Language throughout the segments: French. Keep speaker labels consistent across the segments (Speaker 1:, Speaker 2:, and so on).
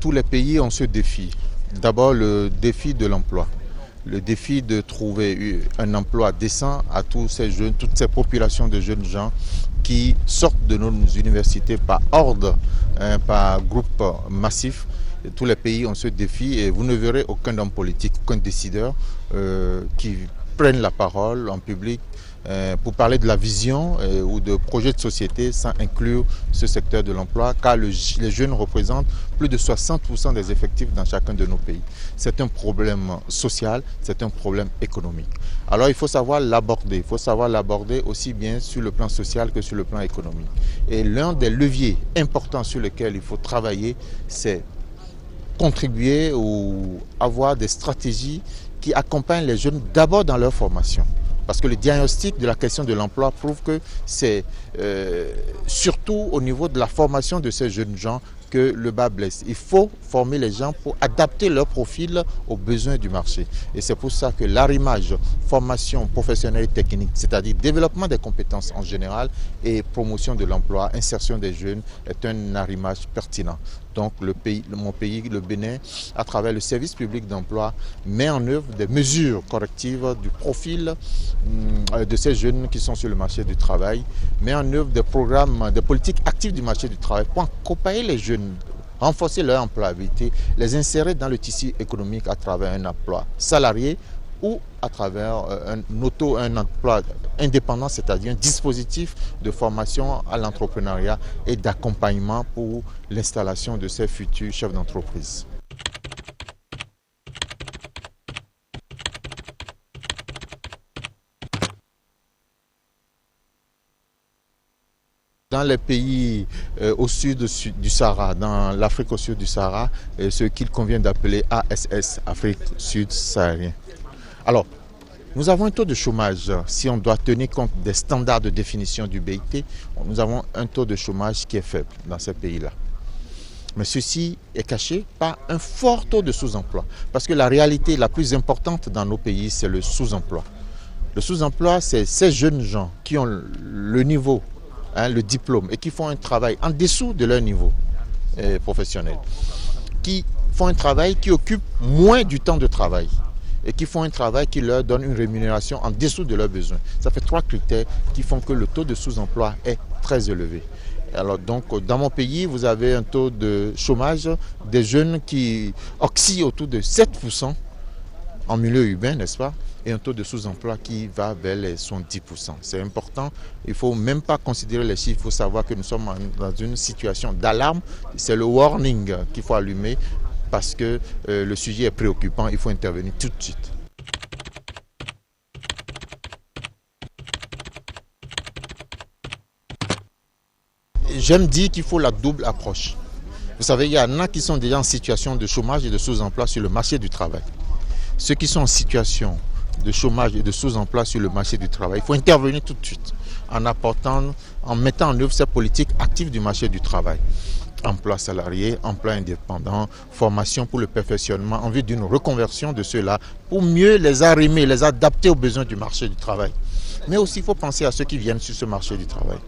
Speaker 1: Tous les pays ont ce défi. D'abord, le défi de l'emploi. Le défi de trouver un emploi décent à tous ces jeunes, toutes ces populations de jeunes gens qui sortent de nos universités par ordre, par groupe massif. Tous les pays ont ce défi et vous ne verrez aucun homme politique, aucun décideur qui prenne la parole en public pour parler de la vision ou de projets de société sans inclure ce secteur de l'emploi, car les jeunes représentent plus de 60% des effectifs dans chacun de nos pays. C'est un problème social, c'est un problème économique. Alors il faut savoir l'aborder, aussi bien sur le plan social que sur le plan économique. Et l'un des leviers importants sur lesquels il faut travailler, c'est contribuer ou avoir des stratégies qui accompagnent les jeunes d'abord dans leur formation. Parce que le diagnostic de la question de l'emploi prouve que c'est surtout au niveau de la formation de ces jeunes gens que le bas blesse. Il faut former les gens pour adapter leur profil aux besoins du marché. Et c'est pour ça que l'arrimage formation professionnelle et technique, c'est-à-dire développement des compétences en général et promotion de l'emploi, insertion des jeunes, est un arrimage pertinent. Donc mon pays, le Bénin, à travers le service public d'emploi, met en œuvre des mesures correctives du profil de ces jeunes qui sont sur le marché du travail, met en œuvre des programmes, des politiques actives du marché du travail pour accompagner les jeunes, renforcer leur employabilité, les insérer dans le tissu économique à travers un emploi salarié ou à travers un emploi indépendant, c'est-à-dire un dispositif de formation à l'entrepreneuriat et d'accompagnement pour l'installation de ces futurs chefs d'entreprise. Dans les pays au sud du Sahara, dans l'Afrique au sud du Sahara, ce qu'il convient d'appeler ASS, Afrique Sud-Saharienne. Alors, nous avons un taux de chômage, si on doit tenir compte des standards de définition du BIT, nous avons un taux de chômage qui est faible dans ces pays-là. Mais ceci est caché par un fort taux de sous-emploi. Parce que la réalité la plus importante dans nos pays, c'est le sous-emploi. Le sous-emploi, c'est ces jeunes gens qui ont le niveau, le diplôme, et qui font un travail en dessous de leur niveau professionnel, qui font un travail qui occupe moins du temps de travail et qui font un travail qui leur donne une rémunération en dessous de leurs besoins. Ça fait 3 critères qui font que le taux de sous-emploi est très élevé. Alors donc, dans mon pays, vous avez un taux de chômage des jeunes qui oscille autour de 7% en milieu urbain, n'est-ce pas? Et un taux de sous-emploi qui va vers les 70%. C'est important. Il ne faut même pas considérer les chiffres. Il faut savoir que nous sommes dans une situation d'alarme. C'est le warning qu'il faut allumer parce que le sujet est préoccupant. Il faut intervenir tout de suite. J'aime dire qu'il faut la double approche. Vous savez, il y en a qui sont déjà en situation de chômage et de sous-emploi sur le marché du travail. Ceux qui sont en situation de chômage et de sous-emploi sur le marché du travail, il faut intervenir tout de suite en mettant en œuvre ces politiques actives du marché du travail. Emploi salarié, emploi indépendant, formation pour le perfectionnement en vue d'une reconversion de ceux-là pour mieux les arrimer, les adapter aux besoins du marché du travail. Mais aussi, il faut penser à ceux qui viennent sur ce marché du travail.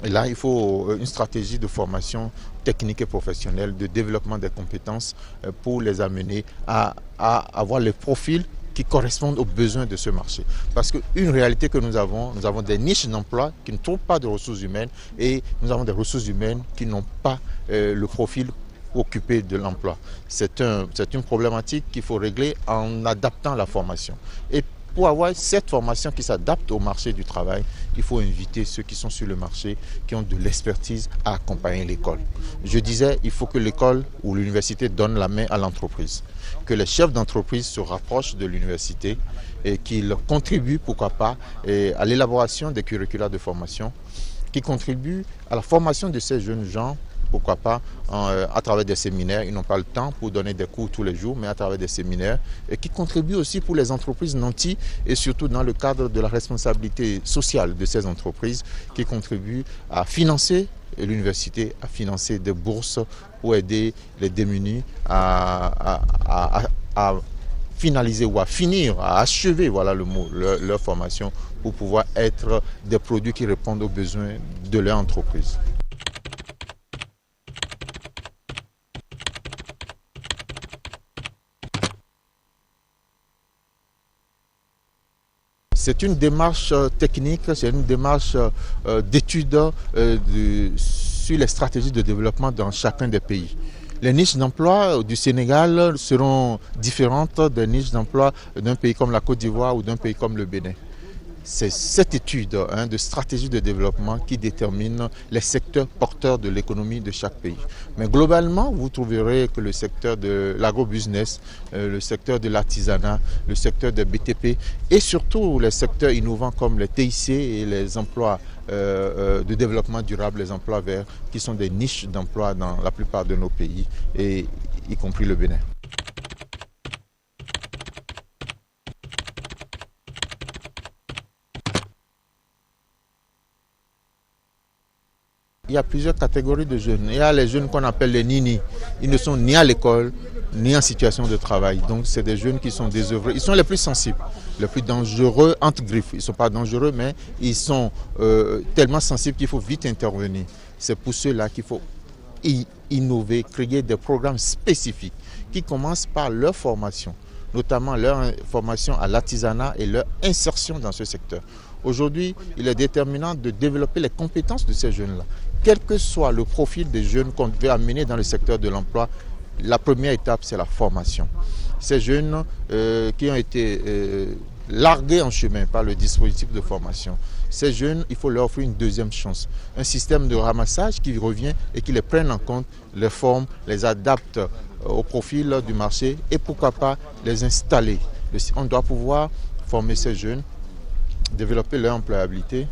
Speaker 1: Et là, il faut une stratégie de formation technique et professionnelle, de développement des compétences pour les amener à avoir les profils qui correspondent aux besoins de ce marché. Parce qu'une réalité que nous avons des niches d'emploi qui ne trouvent pas de ressources humaines et nous avons des ressources humaines qui n'ont pas le profil occupé de l'emploi. C'est une problématique qu'il faut régler en adaptant la formation. Et pour avoir cette formation qui s'adapte au marché du travail, il faut inviter ceux qui sont sur le marché, qui ont de l'expertise à accompagner l'école. Je disais, il faut que l'école ou l'université donne la main à l'entreprise, que les chefs d'entreprise se rapprochent de l'université et qu'ils contribuent, pourquoi pas, à l'élaboration des curricula de formation, qui contribuent à la formation de ces jeunes gens, pourquoi pas, à travers des séminaires. Ils n'ont pas le temps pour donner des cours tous les jours, mais à travers des séminaires, et qui contribuent aussi pour les entreprises nantis, et surtout dans le cadre de la responsabilité sociale de ces entreprises, qui contribuent à financer l'université, à financer des bourses pour aider les démunis à finaliser ou à finir, à achever, voilà le mot, leur formation, pour pouvoir être des produits qui répondent aux besoins de leur entreprise. C'est une démarche technique, c'est une démarche d'étude sur les stratégies de développement dans chacun des pays. Les niches d'emploi du Sénégal seront différentes des niches d'emploi d'un pays comme la Côte d'Ivoire ou d'un pays comme le Bénin. C'est cette étude de stratégie de développement qui détermine les secteurs porteurs de l'économie de chaque pays. Mais globalement, vous trouverez que le secteur de l'agrobusiness, le secteur de l'artisanat, le secteur des BTP et surtout les secteurs innovants comme les TIC et les emplois de développement durable, les emplois verts, qui sont des niches d'emploi dans la plupart de nos pays, et y compris le Bénin. Il y a plusieurs catégories de jeunes. Il y a les jeunes qu'on appelle les nini. Ils ne sont ni à l'école, ni en situation de travail. Donc c'est des jeunes qui sont désœuvrés. Ils sont les plus sensibles, les plus dangereux, entre griffes. Ils ne sont pas dangereux, mais ils sont tellement sensibles qu'il faut vite intervenir. C'est pour ceux-là qu'il faut innover, créer des programmes spécifiques qui commencent par leur formation, notamment leur formation à l'artisanat et leur insertion dans ce secteur. Aujourd'hui, il est déterminant de développer les compétences de ces jeunes-là. Quel que soit le profil des jeunes qu'on veut amener dans le secteur de l'emploi, la première étape, c'est la formation. Ces jeunes qui ont été largués en chemin par le dispositif de formation, ces jeunes, il faut leur offrir une deuxième chance. Un système de ramassage qui revient et qui les prenne en compte, les forme, les adapte au profil du marché et pourquoi pas les installer. On doit pouvoir former ces jeunes, développer leur employabilité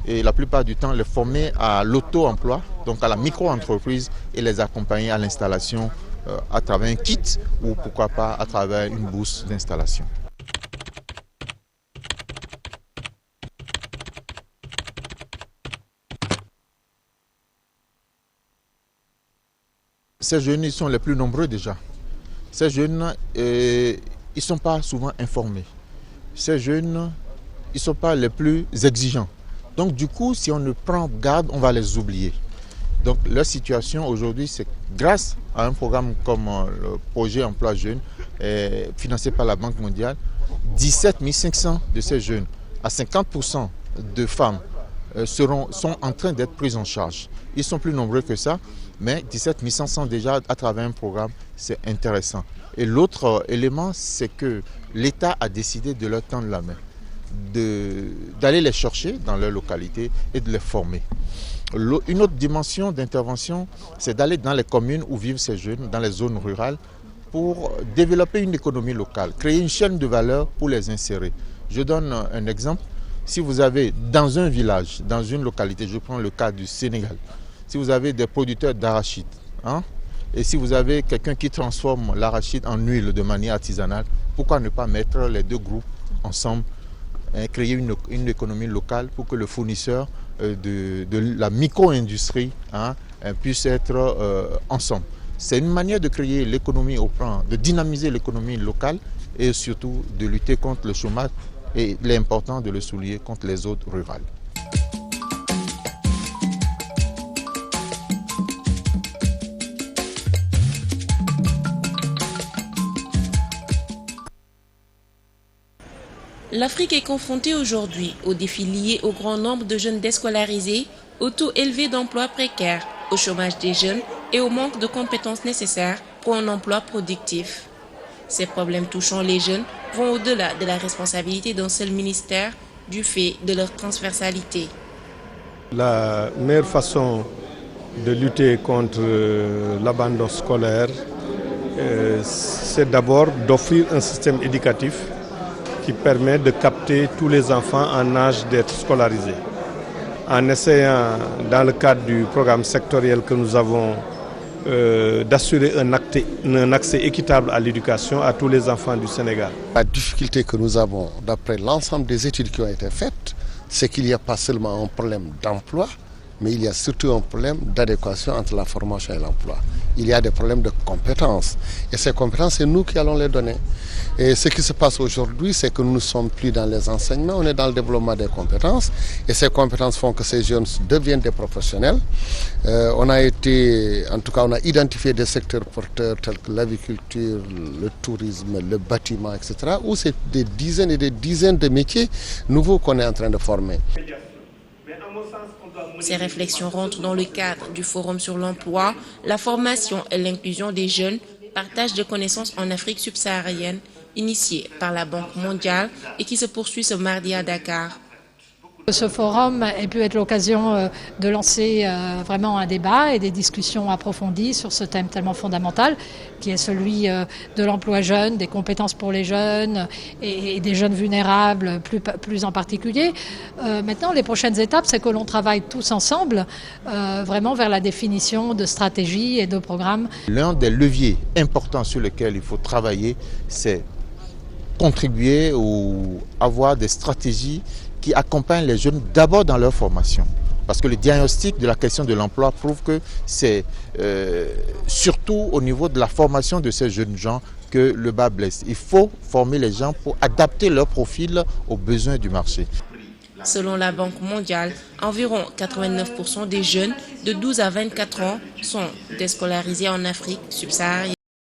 Speaker 1: et la plupart du temps les former à l'auto-emploi, donc à la micro-entreprise et les accompagner à l'installation à travers un kit ou pourquoi pas à travers une bourse d'installation. Ces jeunes, ils sont les plus nombreux déjà. Ces jeunes, ils ne sont pas souvent informés. Ces jeunes, ils ne sont pas les plus exigeants. Donc du coup, si on ne prend garde, on va les oublier. Donc leur situation aujourd'hui, c'est grâce à un programme comme le projet Emploi Jeune, financé par la Banque mondiale, 17 500 de ces jeunes, à 50% de femmes, sont en train d'être prises en charge. Ils sont plus nombreux que ça, mais 17 500 déjà à travers un programme, c'est intéressant. Et l'autre élément, c'est que l'État a décidé de leur tendre la main, d'aller les chercher dans leur localité et de les former. Une autre dimension d'intervention, c'est d'aller dans les communes où vivent ces jeunes, dans les zones rurales, pour développer une économie locale, créer une chaîne de valeur pour les insérer. Je donne un exemple. Si vous avez dans un village, dans une localité, je prends le cas du Sénégal, si vous avez des producteurs d'arachide, et si vous avez quelqu'un qui transforme l'arachide en huile de manière artisanale, pourquoi ne pas mettre les deux groupes ensemble, créer une économie locale pour que le fournisseur de la micro-industrie puisse être ensemble. C'est une manière de créer l'économie au plan, de dynamiser l'économie locale et surtout de lutter contre le chômage et l'important de le souligner contre les zones rurales.
Speaker 2: L'Afrique est confrontée aujourd'hui aux défis liés au grand nombre de jeunes déscolarisés, au taux élevé d'emplois précaires, au chômage des jeunes et au manque de compétences nécessaires pour un emploi productif. Ces problèmes touchant les jeunes vont au-delà de la responsabilité d'un seul ministère du fait de leur transversalité.
Speaker 3: La meilleure façon de lutter contre l'abandon scolaire, c'est d'abord d'offrir un système éducatif qui permet de capter tous les enfants en âge d'être scolarisés. En essayant, dans le cadre du programme sectoriel que nous avons, d'assurer un accès équitable à l'éducation à tous les enfants du Sénégal.
Speaker 4: La difficulté que nous avons, d'après l'ensemble des études qui ont été faites, c'est qu'il n'y a pas seulement un problème d'emploi, mais il y a surtout un problème d'adéquation entre la formation et l'emploi. Il y a des problèmes de compétences. Et ces compétences, c'est nous qui allons les donner. Et ce qui se passe aujourd'hui, c'est que nous ne sommes plus dans les enseignements, on est dans le développement des compétences. Et ces compétences font que ces jeunes deviennent des professionnels. On a identifié des secteurs porteurs tels que l'agriculture, le tourisme, le bâtiment, etc., où c'est des dizaines et des dizaines de métiers nouveaux qu'on est en train de former.
Speaker 2: Ces réflexions rentrent dans le cadre du Forum sur l'emploi, la formation et l'inclusion des jeunes, partage de connaissances en Afrique subsaharienne, initié par la Banque mondiale et qui se poursuit ce mardi à Dakar.
Speaker 5: Ce forum ait pu être l'occasion de lancer vraiment un débat et des discussions approfondies sur ce thème tellement fondamental qui est celui de l'emploi jeune, des compétences pour les jeunes et des jeunes vulnérables plus en particulier. Maintenant, les prochaines étapes, c'est que l'on travaille tous ensemble vraiment vers la définition de stratégies et de programmes.
Speaker 1: L'un des leviers importants sur lesquels il faut travailler, c'est contribuer ou avoir des stratégies qui accompagnent les jeunes d'abord dans leur formation. Parce que le diagnostic de la question de l'emploi prouve que c'est surtout au niveau de la formation de ces jeunes gens que le bas blesse. Il faut former les gens pour adapter leur profil aux besoins du marché.
Speaker 2: Selon la Banque mondiale, environ 89% des jeunes de 12 à 24 ans sont déscolarisés en Afrique subsaharienne.